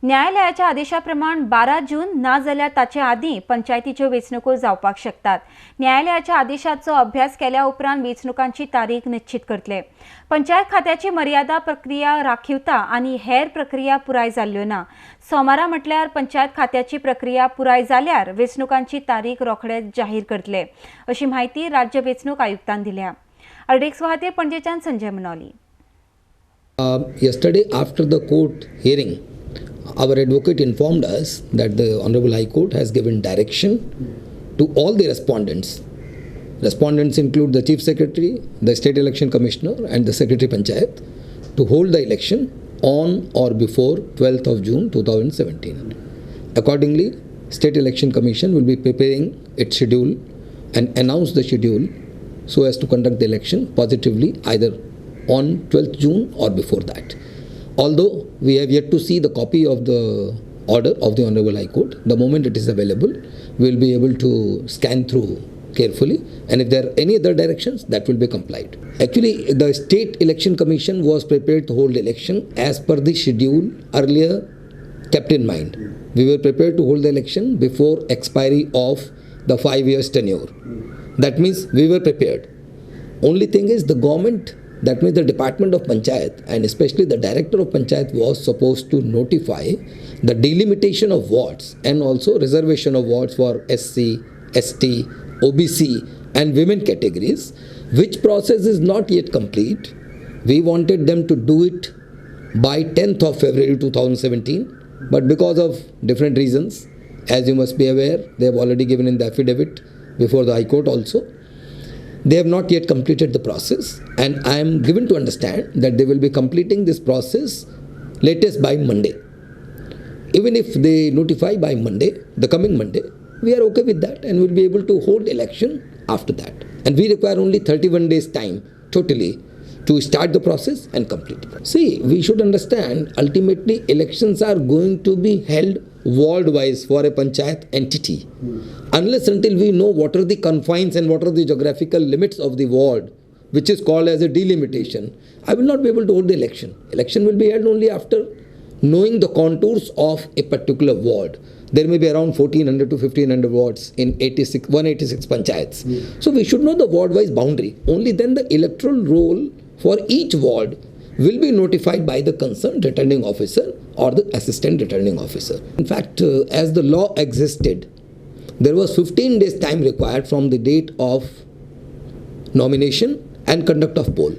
न्यायालयाच्या आदेशाप्रमाण 12 जून ना जाल्यार ताचे आदीं पंचायतीच्यो वेंचणुको जावपाक शकतात. न्यायालयाच्या आदेशाचो अभ्यास केल्या उपरांत वेंचणुकांची तारीख निश्चित करतले. पंचायत खात्याची मर्यादा प्रक्रिया राखीवता आनी हेर प्रक्रिया पुराय जाल्ल्यो ना. सोमारा म्हटल्यार पंचायत खात्याची प्रक्रिया पुराय जाल्यार वेंचणुकांची तारीख रोखडेच जाहीर करतले, अशी माहिती राज्य वेंचणूक आयुक्तान दिल्या. अर्डेक्स वाहाते पणजेच्यान Sanjay Manoli. Yesterday, after the court hearing, our advocate informed us that the Honorable High Court has given direction to all the respondents. Respondents include the Chief Secretary, the State Election Commissioner and the Secretary Panchayat to hold the election on or before 12th of June 2017. Accordingly, State Election Commission will be preparing its schedule and announce the schedule so as to conduct the election positively either on 12th June or before that. Although we have yet to see the copy of the order of the Honorable High Court, the moment it is available, we will be able to scan through carefully, and if there are any other directions, that will be complied. Actually, the State Election Commission was prepared to hold election as per the schedule earlier kept in mind. We were prepared to hold the election before expiry of the 5 years tenure. That means we were prepared. Only thing is the government, that means the Department of Panchayat and especially the Director of Panchayat was supposed to notify the delimitation of wards and also reservation of wards for SC, ST, OBC and women categories, which process is not yet complete. We wanted them to do it by 10th of February 2017, but because of different reasons, as you must be aware, they have already given in the affidavit before the High Court also. They have not yet completed the process, and I am given to understand that they will be completing this process latest by Monday. Even if they notify by Monday, the coming Monday, we are okay with that and will be able to hold election after that. And we require only 31 days time totally to start the process and complete it. See, we should understand ultimately elections are going to be held ward-wise for a panchayat entity. Unless until we know what are the confines and what are the geographical limits of the ward, which is called as a delimitation, I will not be able to hold the election. Election will be held only after knowing the contours of a particular ward. There may be around 1400 to 1500 wards in 186 panchayats. So we should know the ward-wise boundary. Only then the electoral roll for each ward will be notified by the concerned returning officer or the assistant returning officer. In fact, as the law existed, there was 15 days time required from the date of nomination and conduct of poll.